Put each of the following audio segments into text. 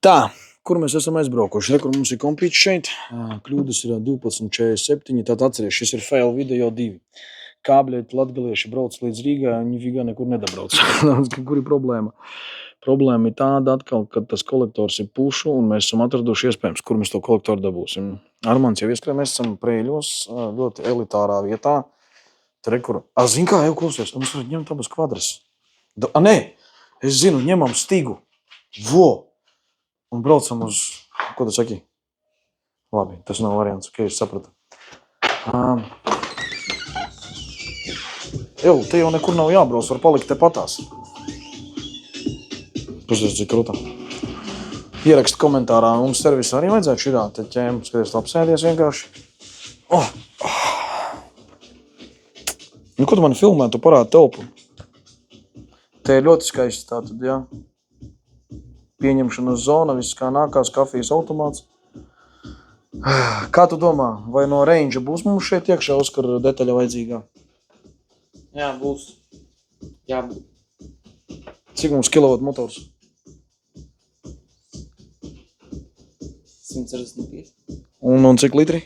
Tā, kur mēs esam aizbraukuši? Kur mums ir kompīts šeit. Kļūdas ir 12.47. Tātad atceries, šis ir fail video 2. Kābļiet latgalieši brauc līdz Rīgai, viņi Vigā nekur nedabrauc. Kur ir problēma? Problēma ir tāda atkal, ka tas kolektors ir pušu un mēs esam atraduši iespējams, kur mēs to kolektoru dabūsim. Armands jau ieskrēja, mēs esam Preiļos, ļoti elitārā vietā. Tur kur... Zin kā, jau klausies, mums var ņemt abas kvadras. Nē, es zinu, ņemam stigu. Vo! Un braucam uz... Ko tu saki? Labi, tas nav variants, ok, es sapratu. Te jau nekur nav jābrauc, var palikt te patās. Paskaties, cik krūta. Ierakst komentārā, mums servisā arī vajadzētu širā. Te ķēm, skaties, apsēdies vienkārši. Nu, ko tu mani filmē, tu parādi telpu? Te ir ļoti skaisti tātad, jā. Pieņemšanas zona, viss kā nākās, kafijas automāts. Kā tu domā, vai no range būs mums šeit iekšā, Oskar, detaļa vajadzīgā? Jā, būs. Jābūt. Cik mums kilovat motors? 165. Un cik litri?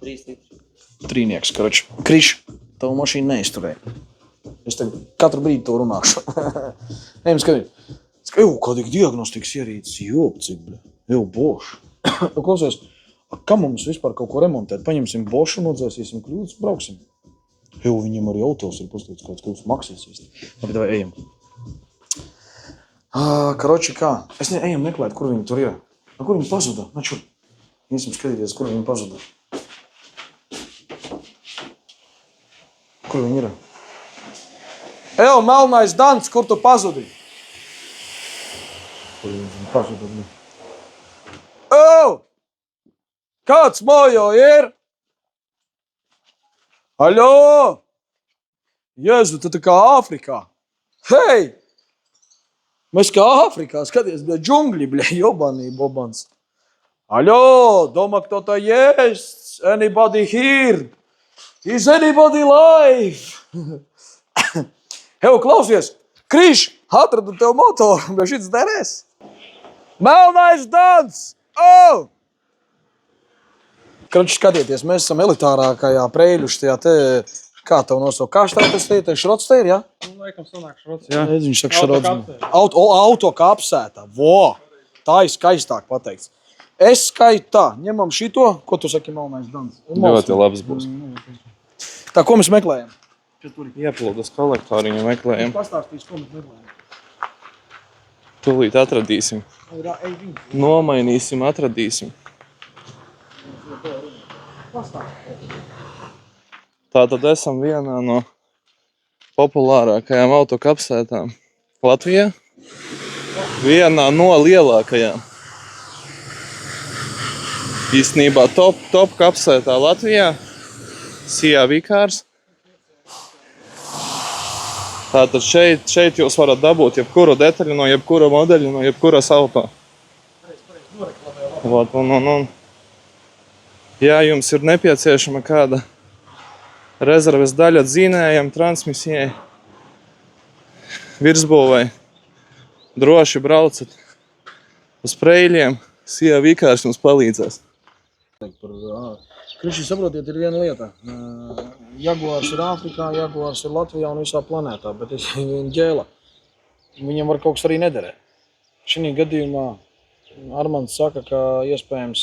3 litri. Trīnieks, karoči. Kriš, tavu mašīnu neizturēja. Es tagad katru brīdi to runāšu. Ejam, skatīt. Kādīgi diagnostikas ierīces, cik, bļa, bošu. Klausies, kam mums vispār kaut ko remontēt? Paņemsim bošu, nodzēsīsim kļūdas, brauksim. Viņam arī autos ir pustīts kāds kļūdas maksīs. Labi, davai, ejam. Karoči, kā? Ejam meklēt, kur viņi tur ir. Kur viņi pazuda? Načur. Iesim skatīties, kur viņi pazuda. Kur viņi ir? Melnais Dans, kur tu pazudi? Kur viņi pazuda? Kāds mojo ir? Aļo! Jēzu, tu tā kā Āfrikā. Hei! Mēs kā Āfrikā, skaties, bļa, džungļi, bļa, jobanī, bobans. Aļo, doma, кто-то есть? Anybody here? Is anybody live? Klausies, Kriš, atradu tev motoru, bļa, šits derēs. Melnais Dans! Krači, skatieties, mēs esam elitārākajā Preiļuši, tajā te, kā tev nosaukt, kā štātas te ir, šrots te ir, jā? Laikam sanāk šrots, jā. Viņš saka šrots. Auto kā apsētā, vo! Tā ir skaistāk pateikts. Es skaitu tā, ņemam šito, ko tu saki, Melnais Dans? Ļoti labs būs. Tā, ko mēs meklējam? Ieplūdas kolektoriņu meklējam. Pastāstīs, ko mēs meklējam. Tūlīt atradīsim. Nomainīsim, atradīsim. Tātad esam vienā no populārākajām autokapsētām Latvijā. Vienā no lielākajām. Īstenībā top kapsētā Latvijā. Sijā Vikārs. Tātad šeit jūs varat dabūt jebkuru detaļu no jebkura modeļa, no jebkuras auto. Ja jums ir nepieciešama kāda rezerves daļa dzinējam, transmisijai, virsbūvei, droši braucat uz Preiļiem, Sijā Vikārs jums palīdzēs. Kriši, saprotiet, ir viena lieta. Jaguars ir Āfrikā, Jaguars ir Latvijā un visā planētā, bet es viņa ģēla. Viņam var kaut kas arī nederēt. Šī gadījumā Armands saka, ka iespējams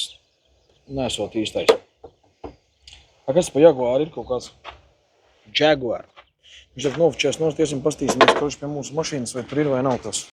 nesot īstais. Kas pa Jaguāru ir kaut kāds? Jaguar. Viņš tagad nofočēs nost, iesim pastīsimies, kroši pie mūsu mašīnas, vai tur ir vai nav tas.